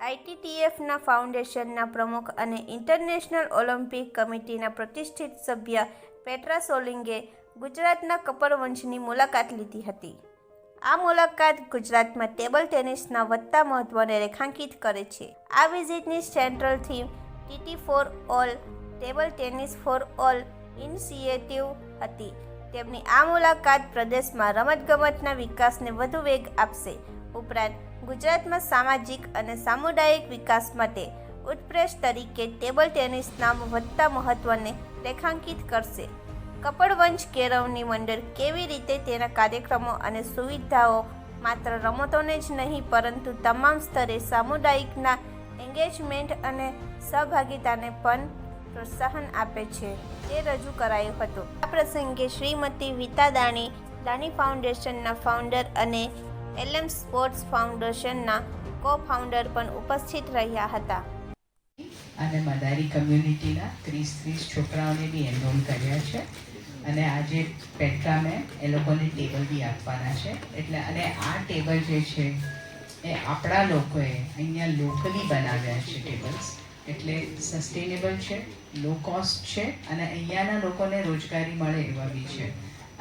આઈટીટીએફના ફાઉન્ડેશનના પ્રમુખ અને ઇન્ટરનેશનલ ઓલિમ્પિક કમિટીના પ્રતિષ્ઠિત સભ્ય પેટ્રા સોલિંગે ગુજરાતના કપડવંશની મુલાકાત લીધી હતી. આ મુલાકાત ગુજરાતમાં ટેબલ ટેનિસના વધતા મહત્વને રેખાંકિત કરે છે. આ વિઝિટની central theme TT for all table tennis for all initiative હતી. તેમની આ મુલાકાત પ્રદેશમાં રમતગમતના વિકાસને વધુ વેગ આપશે. ઉપરાંત ગુજરાતમાં સામાજિક અને સામુદાયિક વિકાસ માટે ઉત્પ્રેરક તરીકે ટેબલ ટેનિસના વધતા મહત્વને રેખાંકિત કરશે. કપડવંશ કેળવણી મંડળ કેવી રીતે તેના કાર્યક્રમો અને સુવિધાઓ માત્ર રમતોને જ નહીં પરંતુ તમામ સ્તરે સામુદાયિકના એન્ગેજમેન્ટ અને સહભાગિતાને પણ પ્રોત્સાહન આપે છે તે રજૂ કરાયું હતું. આ પ્રસંગે શ્રીમતી વિતા દાણી, દાણી ફાઉન્ડેશનના ફાઉન્ડર અને એલએમ સ્પોર્ટ્સ ફાઉન્ડેશનના કો-ફાઉન્ડર પણ ઉપસ્થિત રહ્યા હતા. અને મદારી કમ્યુનિટીના 30 છોકરાઓને બી એનરોલ કર્યા છે અને આજે પેટ્રામાં એ લોકોને ટેબલ બી આપવાના છે. એટલે અને આ ટેબલ જે છે એ આપણા લોકોએ અહીંયા લોકલી બનાવ્યા છે ટેબલ્સ. એટલે સસ્ટેનેબલ છે, લો કોસ્ટ છે અને અહીંયાના લોકોને રોજગારી મળે એવા બી છે.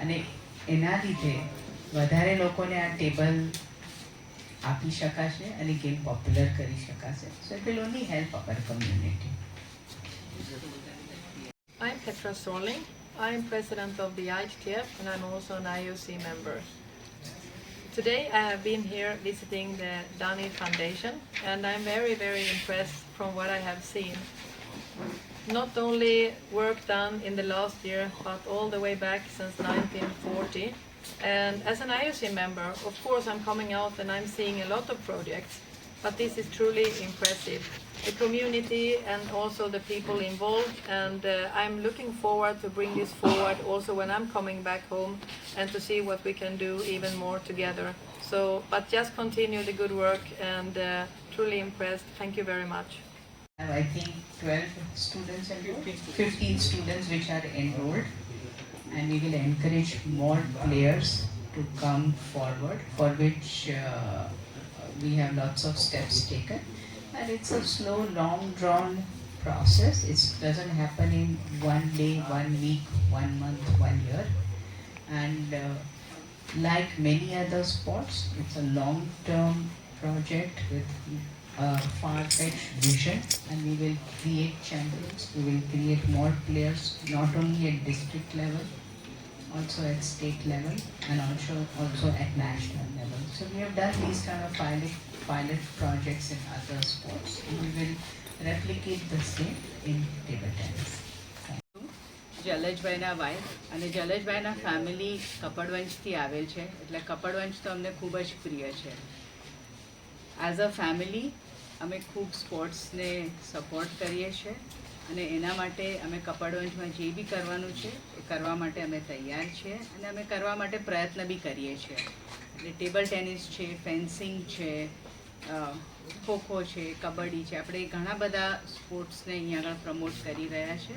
અને એના લીધે વધારે લોકોને આ ટેબલ આપી શકાશે અને ગેમ પોપ્યુલર કરી શકાશે. So it will only help our community. I'm Petra Sorling. I'm president of the IHTF and I'm also an IOC member. Today I have been here visiting the Dani Foundation and I'm very, very impressed from what I have seen. Not only work done in the last year but all the way back since 1940. And as an IOC member, of course, I'm coming out and I'm seeing a lot of projects, but this is truly impressive. The community and also the people involved, and I'm looking forward to bring this forward also when I'm coming back home and to see what we can do even more together. So, but just continue the good work and truly impressed. Thank you very much. I think 12 students enrolled, 15 students which are enrolled. And we will encourage more players to come forward, for which we have lots of steps taken. And it's a slow, long drawn process. It doesn't happen in one day, 1 week, 1 month, 1 year. And like many other sports, it's a long-term project with a far-fetched vision, and we will create champions, we will create more players, not only at district level, also at state level, and also at national level. So we have done these kind of pilot projects in other sports, and we will replicate the same in table tennis. જલેશભાઈના wife અને જલેશભાઈના family કપડવંશથી આવેલ છે, એટલે કપડવંશ તો અમને ખૂબ જ પ્રિય છે. એઝ અ ફેમિલી અમે ખૂબ સ્પોર્ટ્સને સપોર્ટ કરીએ છીએ અને એના માટે અમે કપડવંશમાં જે બી કરવાનું છે એ કરવા માટે અમે તૈયાર છીએ અને અમે કરવા માટે પ્રયત્ન બી કરીએ છીએ. એટલે ટેબલ ટેનિસ છે, ફેન્સિંગ છે, ખોખો છે, કબડ્ડી છે, આપણે ઘણા બધા સ્પોર્ટ્સને અહીંયા આગળ પ્રમોટ કરી રહ્યા છે.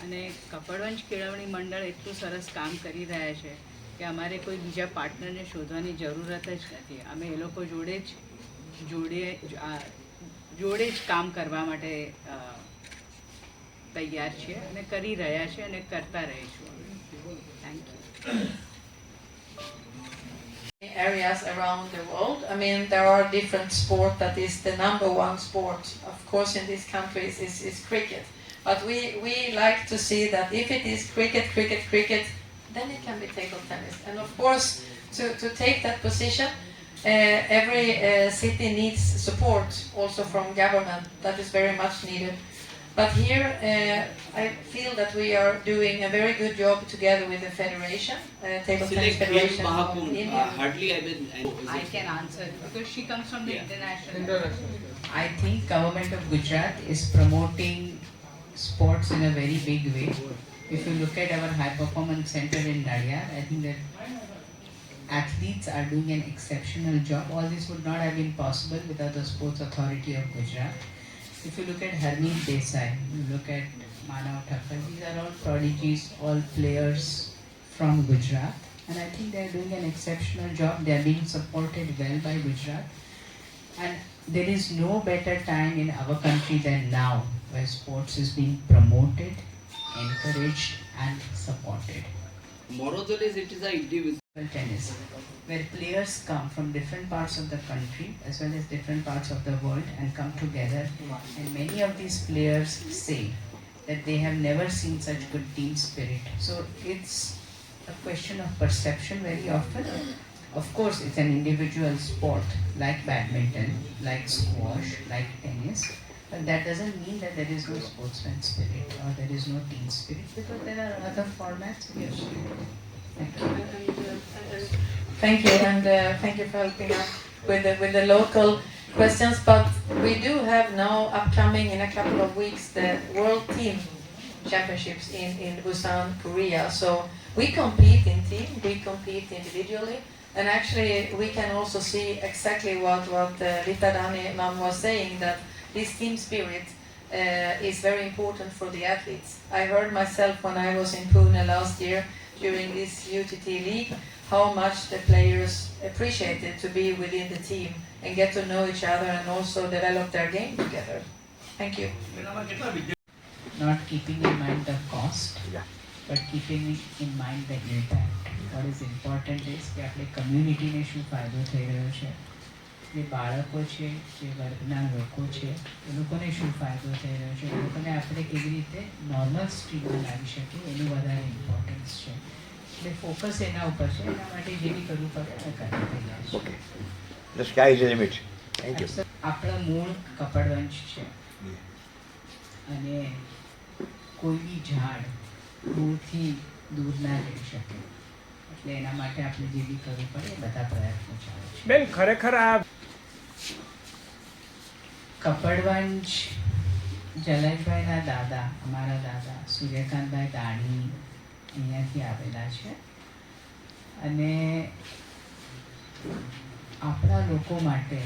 અને કપડવંશ કેળવણી મંડળ એટલું સરસ કામ કરી રહ્યા છે કે અમારે કોઈ બીજા પાર્ટનરને શોધવાની જરૂરત જ નથી. અમે એ લોકો જોડે જ કામ કરવા માટે તૈયાર છીએ અને કરી રહ્યા છે અને કરતા રહીશું. Thank you. Areas around the world. I mean, there are different sport that is the number one sport, of course, in this country is cricket. But we like to see that if it is cricket, then it can be table tennis. And of course, to take that position, every city needs support also from government. That is very much needed. But here, I feel that we are doing a very good job together with the federation, Table Tennis Federation of India. I can answer because she comes from the international. I think government of Gujarat is promoting sports in a very big way. If you look at our high performance center in Nadiyar, I think that athletes are doing an exceptional job. All this would not have been possible without the Sports Authority of Gujarat. If you look at Harmeet Desai, you look at Manav Thakkar, these are all prodigies, all players from Gujarat. And I think they are doing an exceptional job. They are being supported well by Gujarat. And there is no better time in our country than now, where sports is being promoted, encouraged, and supported. Morozole it is a individual. Tennis, where players come from different parts of the country as well as different parts of the world and come together, and many of these players say that they have never seen such good team spirit. So it's a question of perception very often. Of course, it's an individual sport like badminton, like squash, like tennis, but that doesn't mean that there is no sportsman spirit or there is no team spirit, because there are other formats. Yes. Thank you. Thank you, and thank you for helping us with the local questions. But we do have now upcoming in a couple of weeks the World Team Championships in Busan, Korea. So we compete in team, we compete individually, and actually we can also see exactly what Rita Dani ma'am was saying, that this team spirit is very important for the athletes. I heard myself when I was in Pune last year during this UTT league how much the players appreciated to be within the team and get to know each other and also develop their game together. Thank you. Not keeping in mind the cost, but keeping in mind the impact. What is important is કે આપણે કમ્યુનિટીને શું ફાયદો થઈ રહ્યો છે, જે બાળકો છે, જે વર્ગના લોકો છે, એ લોકોને શું ફાયદો થઈ રહ્યો છે, એ લોકોને આપણે કેવી રીતે નોર્મલ સ્ટ્રીમમાં લાવી શકીએ એનું વધારે ઇમ્પોર્ટન્સ છે. એટલે ફોકસ એના ઉપર છે, એના માટે જે બી કરવું પડે અમે કરી રહ્યા છીએ. Okay. The sky is the limit. Thank you. આપણા મૂળ કપડવંશ છે અને કોઈ બી ઝાડ દૂરથી દૂર ના જઈ શકે, એટલે એના માટે આપણે જે બી કરવું પડે એ બધા પ્રયત્નો ચાલે છે. બેન ખરેખર આ કપડવંશ જલેશભાઈના દાદા, અમારા દાદા સૂર્યકાંતભાઈ દાણી અહીંયાથી આવેલા છે, અને આપણા લોકો માટે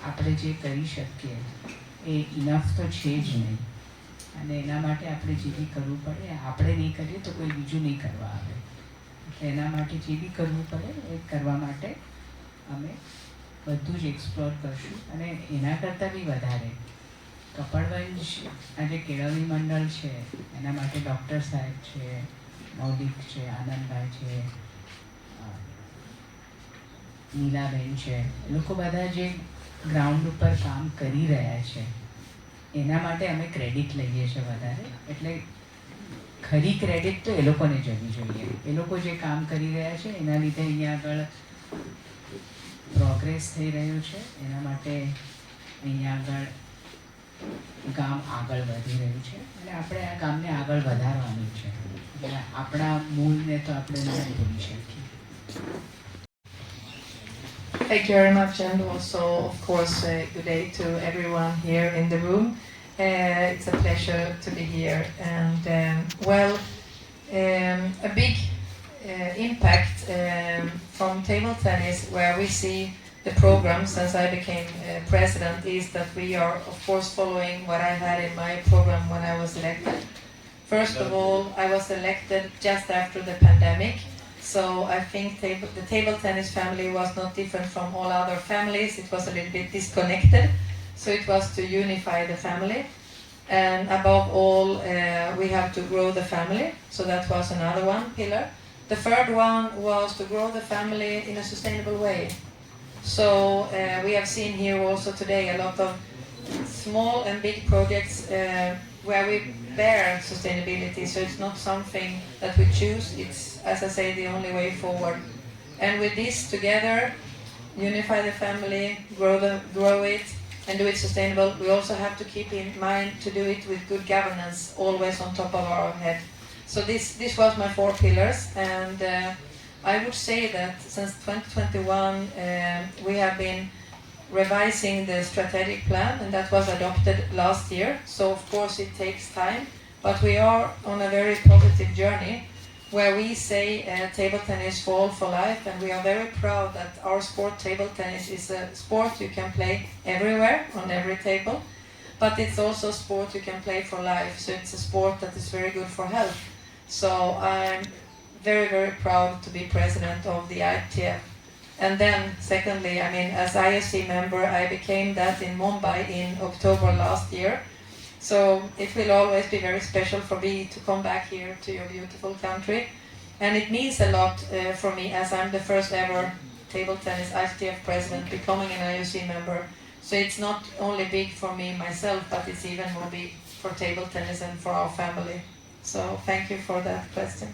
આપણે જે કરી શકીએ એ ઇનફ તો છે જ નહીં, અને એના માટે આપણે જે બી કરવું પડે આપણે નહીં કરીએ તો કોઈ બીજું નહીં કરવા આવે, એટલે એના માટે જે બી કરવું પડે એ કરવા માટે અમે બધું જ એક્સપ્લોર કરશું. અને એના કરતાં બી વધારે કપડવંશ આજે કેળવણી મંડળ છે, એના માટે ડૉક્ટર સાહેબ છે, મૌલિક છે, આનંદભાઈ છે, નીલાબેન છે, એ લોકો બધા જે ગ્રાઉન્ડ ઉપર કામ કરી રહ્યા છે એના માટે અમે ક્રેડિટ લઈએ છીએ વધારે, એટલે ખરી ક્રેડિટ તો એ લોકોને જવી જોઈએ. એ લોકો જે કામ કરી રહ્યા છે એના લીધે અહીંયા આગળ પ્રોગ્રેસ થઈ રહ્યું છે, એના માટે અહીંયા આગળ ગામ આગળ વધી રહ્યું છે, અને આપણે આ ગામને આગળ વધારવાનું છે. એટલે આપણા મૂળને તો આપણે ન ભૂલી શકીએ. Thank you very much, and also, of course, good day to everyone here in the room. It's a pleasure to be here, and a big impact from table tennis, where we see the program since I became president, is that we are, of course, following what I had in my program when I was elected. First of all, I was elected just after the pandemic. So I think the table tennis family was not different from all other families. It was a little bit disconnected. So it was to unify the family. And above all, we have to grow the family. So that was another one pillar. The third one was to grow the family in a sustainable way. So we have seen here also today a lot of small and big projects where we bear sustainability. So it's not something that we choose. It's, as I say, the only way forward. And with this together, unify the family, grow it, and do it sustainable. We also have to keep in mind to do it with good governance, always on top of our head. So this was my 4 pillars, and I would say that since 2021 we have been revising the strategic plan, and that was adopted last year. So of course it takes time, but we are on a very positive journey where we say table tennis for all for life, and we are very proud that our sport, table tennis, is a sport you can play everywhere on every table, but it's also a sport you can play for life. So it's a sport that is very good for health. So I'm very, very proud to be president of the ITF, And then, secondly, I mean, as IOC member, I became that in Mumbai in October last year. So it will always be very special for me to come back here to your beautiful country. And it means a lot for me, as I'm the first ever table tennis ITF president becoming an IOC member. So it's not only big for me myself, but it's even more big for table tennis and for our family. So thank you for that question.